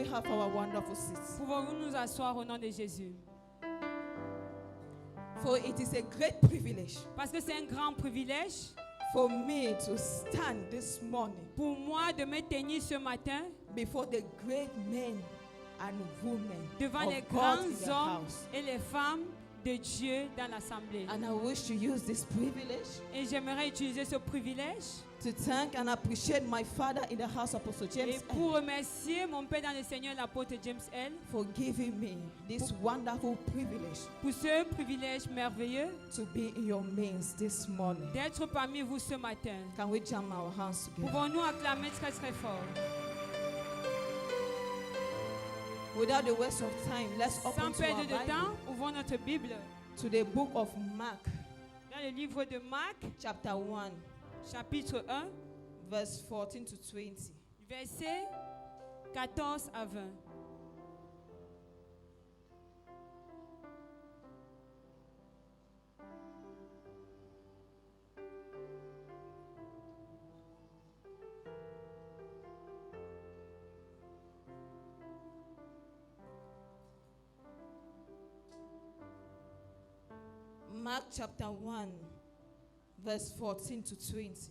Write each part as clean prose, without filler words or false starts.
We have our wonderful seats. Pouvons-nous nous asseoir au nom de Jésus? For it is a great privilege Parce que c'est un grand privilège for me to stand this morning pour moi de me tenir ce matin before the great men and women devant of les God grands in the hommes house. et les femmes de Dieu dans l'assemblée. And I wish to use this privilege Et j'aimerais utiliser ce privilège to thank and appreciate my father in the house, Apostle et James, pour remercier mon Père dans le Seigneur, l'apôtre James L, for giving me this wonderful privilege pour ce privilège merveilleux to be in your midst this morning. d'être parmi vous ce matin. Can we jam our hands together? Pouvons-nous acclamer très très fort? Without the waste of time, let's Sans open to our perdre de Bible temps, ouvrons notre Bible to the book of Mark, dans le livre de Marc, chapter 1, chapitre 1, verse 14 to 20. versets 14 à 20. Mark chapter 1, verse 14 to 20.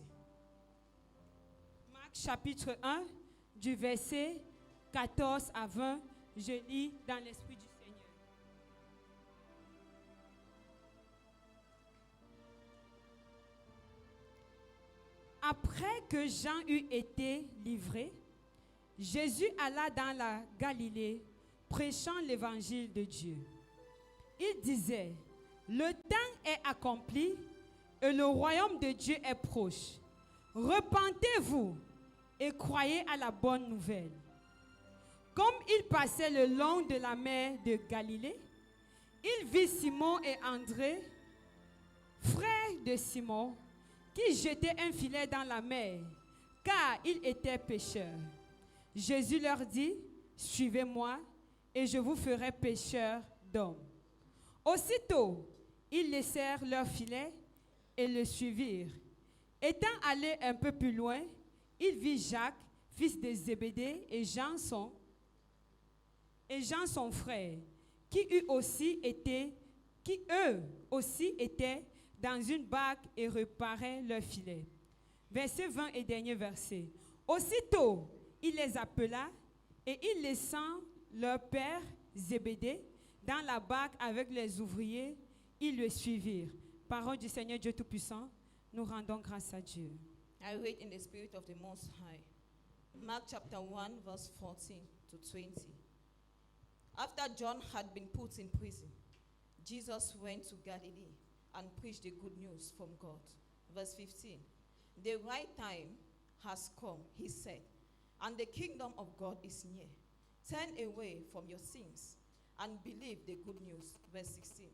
Marc chapitre 1, du verset 14 à 20, je lis dans l'Esprit du Seigneur. Après que Jean eut été livré, Jésus alla dans la Galilée, prêchant l'évangile de Dieu. Il disait: le temps est accompli et le royaume de Dieu est proche. Repentez-vous et croyez à la bonne nouvelle. Comme il passait le long de la mer de Galilée, il vit Simon et André, frères de Simon, qui jetaient un filet dans la mer, car ils étaient pêcheurs. Jésus leur dit: suivez-moi et je vous ferai pêcheurs d'hommes. Aussitôt, ils laissèrent leur filet et le suivirent. Étant allés un peu plus loin, il vit Jacques, fils de Zébédée, et Jean son frère, qui eux aussi étaient dans une barque et réparaient leur filet. Verset 20 et dernier verset. Aussitôt, il les appela et ils laissant leur père Zébédée dans la barque avec les ouvriers, ils le suivirent. Parole du Seigneur Dieu Tout-Puissant, nous rendons grâce à Dieu. I read in the Spirit of the Most High. Mark chapter 1, verse 14 to 20. After John had been put in prison, Jesus went to Galilee and preached the good news from God. Verse 15. The right time has come, he said, and the kingdom of God is near. Turn away from your sins and believe the good news. Verse 16.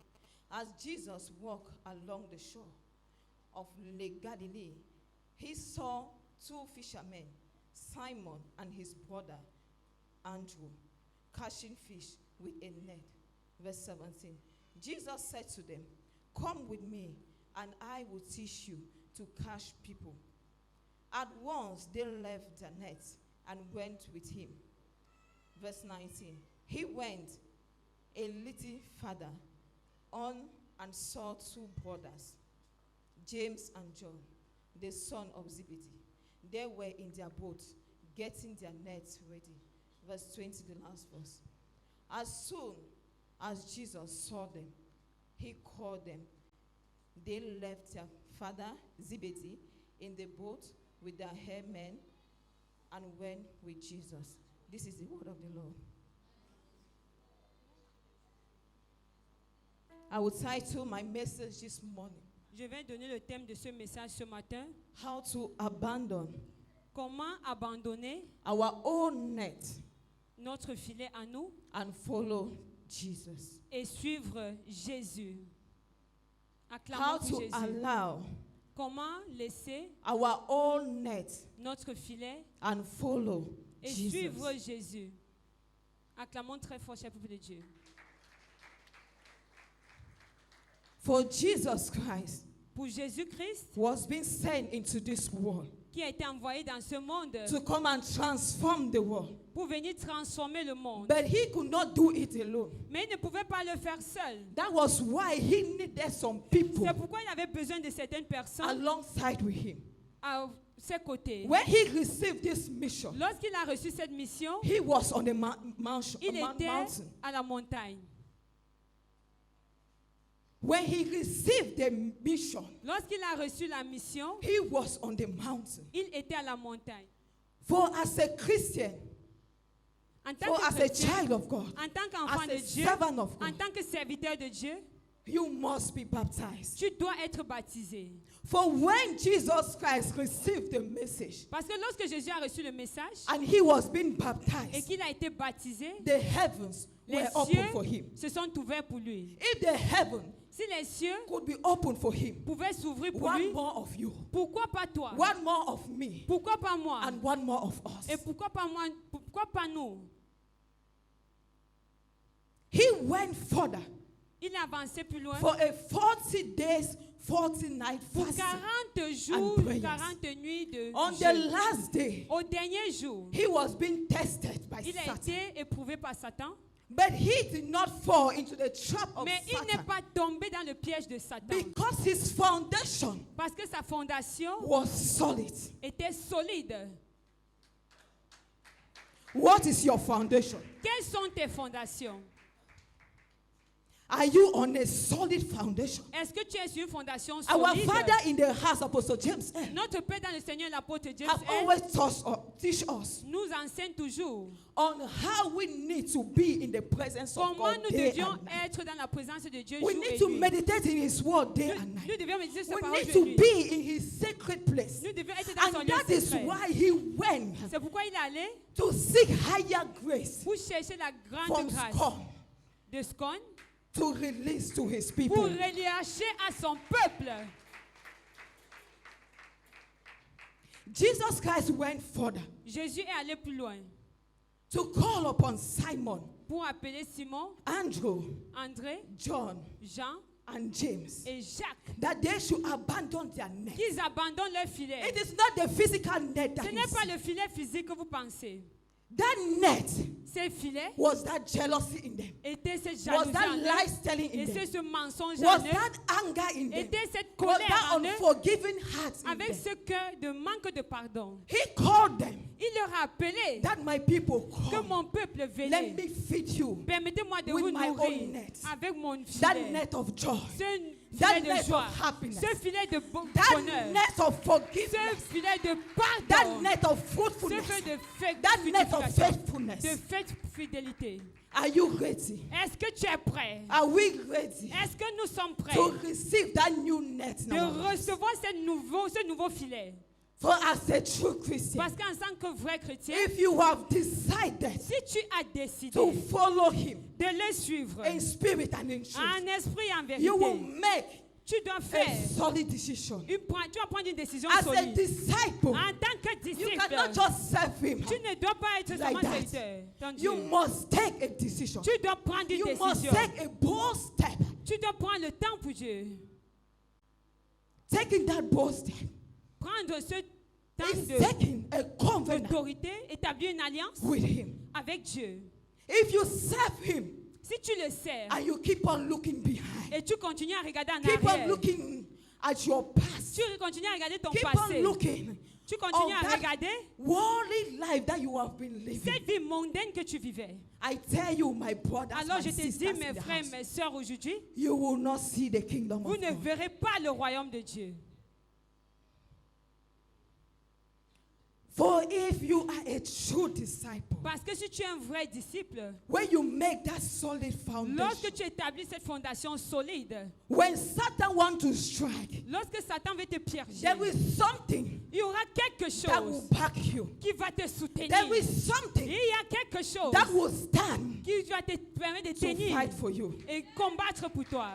As Jesus walked along the shore of Lake Galilee, he saw two fishermen, Simon and his brother Andrew, catching fish with a net. Verse 17. Jesus said to them, come with me, and I will teach you to catch people. At once they left their nets and went with him. Verse 19. He went a little further on and saw two brothers, James and John, the son of Zebedee. They were in their boat, getting their nets ready. Verse 20, the last verse. As soon as Jesus saw them, he called them. They left their father Zebedee in the boat with their herdsmen and went with Jesus. This is the word of the Lord. I will title my message this morning, Je vais donner le thème de ce message ce matin. How to Abandon Comment abandonner Our Own Net notre filet à nous and Follow Jesus. et suivre Jésus. How Acclamons pour to Jésus. allow Comment laisser our own net notre filet and follow et Jesus. suivre Jésus. Acclamons très fort, cher peuple de Dieu. For Jesus Christ Pour Jésus-Christ, was being sent into this world qui a été envoyé dans ce monde to come and transform the world. pour venir transformer le monde. But he could not do it alone. Mais il ne pouvait pas le faire seul. That was why he needed some people C'est pourquoi il avait besoin de certaines personnes alongside with him. à ses côtés. When he received this mission, Lorsqu'il a reçu cette mission, he was on a il était mountain. à la montagne. When he received the mission, Lorsqu'il a reçu la mission, he was on the mountain. il était à la montagne. For as a Christian, En tant for que as a chrétien, child of God, en tant qu'enfant as de a Dieu, servant of en God, tant que serviteur de Dieu, you must be baptized. tu dois être baptisé. For when Jesus Christ received the message Parce que lorsque Jésus a reçu le message and he was being et baptized, qu'il a été baptisé, the heavens les were open cieux for him. se sont ouverts pour lui. If the heaven Si les cieux could be open for him, pouvaient s'ouvrir pour one lui, more of you, pourquoi pas toi? one more of me, Pourquoi pas moi? and one more of us. Et pourquoi pas moi? Pourquoi pas nous? He went further Il a avancé plus loin. for a 40 days, 40 nights Pour fasting. 40 jours, prayers. 40 nuits de On the jeûne. last day, Au dernier jour, he was being tested by il a Satan. été éprouvé par Satan. But he did not fall into the trap of Mais il n'est Satan pas tombé dans le piège de Satan. because his foundation Parce que sa fondation was solid. était solide. What is your foundation? Quelles sont tes fondations? Are you on a solid foundation? Est-ce que tu es sur une fondation Our solide? Father in the house, Apostle James, Notre Père dans le Seigneur, l'apôtre James, have always teach us nous enseigne toujours on how we need to be in the presence of comment God nous day devions and night. être dans la présence de Dieu We jour need et to nuit. meditate in His Word day and Nous night. devions méditer sa We parole need jour to et nuit. be in His sacred place. Nous devions être dans son And lieu that is secret. why He went C'est pourquoi il est allé to seek higher grace pour chercher la grande from grâce scorn de Scone to release to His pour people. relâcher à son peuple. Jesus Christ went further Jésus est allé plus loin to call upon Simon, pour appeler Simon, Andrew, André, John, Jean and James et Jacques that they should abandon their net. qu'ils abandonnent leur filet. It is not the physical net that Ce you n'est pas see. le filet physique que vous pensez. That net Ces filets was that jealousy in them. étaient cette Was jalousie that en eux, lies telling in et c'est them. ce mensonge Was en eux, that anger in them. était cette Was colère that en eux, unforgiving heart in avec them. ce cœur de manque de pardon. He called them Il leur a appelé that my people que come. mon peuple Let venait. me feed you. Permettez-moi de with vous my nourrir own net. avec mon That filet. net of joy. Ce That filet net de joie, of happiness. ce filet de That bonheur, net of ce forgiveness. filet de That pardon, net of ce fruitfulness. filet de That net of fructification, faithfulness. de fidélité. Are you ready? Est-ce que tu es prêt? Are we ready Est-ce que nous sommes prêts to receive that new net in de our lives? recevoir ce nouveau filet? For as a true Christian, Parce qu'en tant que vrai chrétien, if you have decided si tu as décidé to follow Him de le suivre in spirit and in truth, en esprit et en you will vérité, make tu dois a faire solid decision. tu dois prendre une décision As a solide. disciple, En tant que you disciple, cannot just serve Him. tu ne dois pas être like seulement that. serviteur. Ton Dieu. You must take a decision. Tu dois prendre une You must décision. take a bold step. Tu dois prendre le temps pour Dieu. Taking that bold step Prendre ce temps is taking a covenant d'autorité, établir une alliance with Him. avec Dieu. If you serve Him Si tu le sers and you keep on looking behind, et tu continues à regarder en keep on arrière, looking at your past, tu continues à regarder ton keep on passé, looking tu continues on à that regarder worldly life that you have been living. cette vie mondaine que tu vivais. I tell you, my brothers, Alors my je te dis, sisters in mes the frères house, et mes sœurs, aujourd'hui, you will not see the kingdom vous of ne God. verrez pas le royaume de Dieu. For if you are a true disciple, Parce que si tu es un vrai disciple, when you make that solid foundation, lorsque tu établis cette fondation solide, when Satan wants to strike, lorsque Satan veut te piéger, there is something il y aura quelque that will chose back you. qui va te soutenir. There is Il something y a quelque chose that will stand qui va te permettre de to tenir fight for you. et combattre pour toi.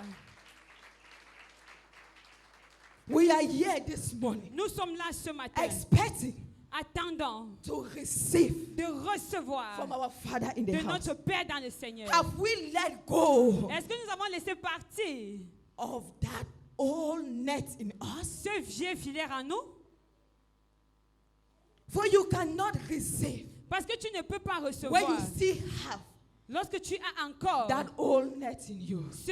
We are here this morning Nous sommes là ce matin, expecting attendant to receive de recevoir from our Father in the de house. notre Père dans le Seigneur. Have we let go Est-ce que nous avons laissé partir of that old net in us? ce vieux filaire en nous? For you cannot receive Parce que tu ne peux pas when recevoir. you still have Lorsque tu as encore that old net in you. ce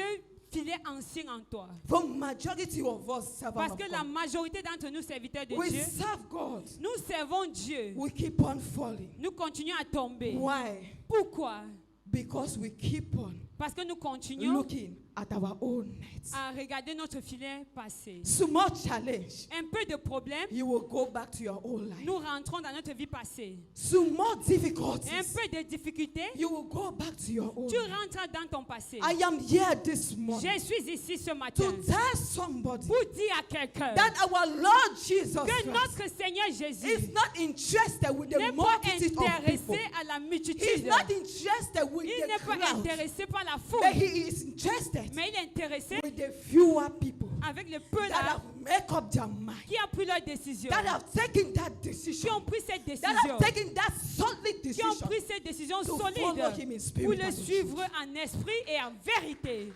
filet ancien en toi. For majority of us servants Parce of que la God, majorité d'entre nous, serviteurs de we Dieu, serve God. nous servons Dieu. We keep on falling. Nous continuons à tomber. Why? Pourquoi? Because we keep on Parce que nous continuons looking at our own nets. à regarder notre filet passé. Small challenge, Un peu de problème, you will go back to your old life. nous rentrons dans notre vie passée. Small Un difficulties, peu de difficulté, you will go back to your old tu life. rentres dans ton passé. I am here this morning Je suis ici ce to matin tell somebody pour dire à quelqu'un that our Lord Jesus que Christ notre Seigneur Jésus is not interested with the n'est pas multitude of people. intéressé à la He's multitude. not interested with Il the n'est pas crowd, intéressé par la but foule, he is interested mais il est intéressé with the fewer people avec le peu that là have made up their mind, qui a pris leur décision, that have taken that qui decision, ont pris cette that décision, have taken that solid qui ont decision pris cette décision to solide follow him in pour spirit le and in suivre truth. en esprit et en vérité.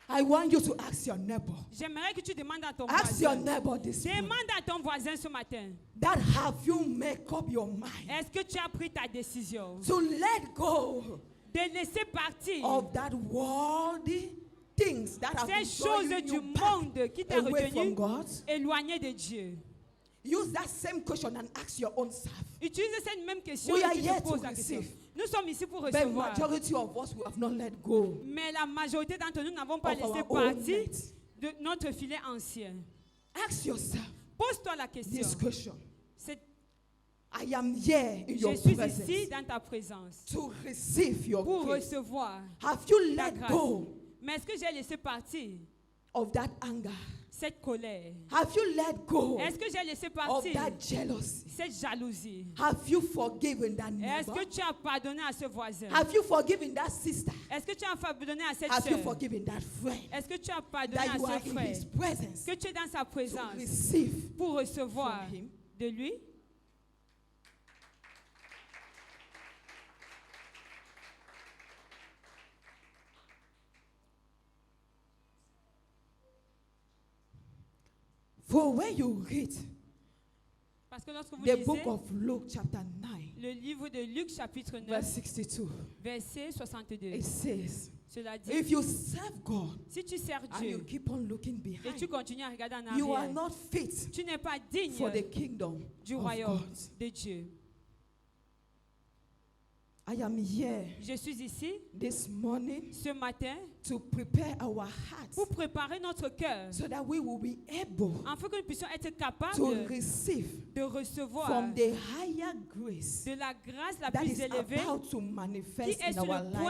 I want you to ask your neighbor. J'aimerais que tu demandes à ton Ask your voisin. neighbor this morning. Demande à ton voisin ce matin. That have you make up your mind Est-ce que tu as pris ta décision to let go de laisser partir of that worldly things that have been ces choses drawing du you back monde qui t'a away from retenu God? éloigné de Dieu? Use that same question and ask your own self. Utilise cette même question We et are tu here te poses to la question. receive. Nous sommes ici pour But recevoir. majority of us we have not let go Mais la majorité d'entre nous n'avons pas of laissé our own partir net. de notre filet ancien. Ask yourself Pose-toi la question. this question. C'est- I am here in your Je suis presence ici dans ta présence to receive your pour grace. recevoir Have you ta let grâce. go Mais est-ce que j'ai laissé partir of that anger? cette colère? Have you let go Est-ce que j'ai laissé of partir that jealousy? cette jalousie? Have you forgiven that Est-ce neighbor? que tu as pardonné à ce voisin? Have you forgiven that sister? Est-ce que tu as pardonné à cette Have you sœur? forgiven that friend? Est-ce que tu as pardonné That à you are ce in frère? his presence Que tu es dans sa to présence receive pour recevoir from him? de lui? For when you read Parce que lorsque vous the lisez book of Luke chapter 9, le livre de Luc chapitre 9, verse 62, verset 62, it says, cela dit, if you serve God si tu sers and you Dieu keep on looking et behind, tu continues à regarder en you are arrière, not fit tu n'es pas digne for the kingdom du of royaume God. de Dieu. I am here Je suis ici this morning ce matin to prepare our hearts pour préparer notre cœur so that we will be able afin que nous puissions être to capables receive de recevoir from the higher grace de la grâce la that plus is élevée about to qui manifest est in sur our le life. point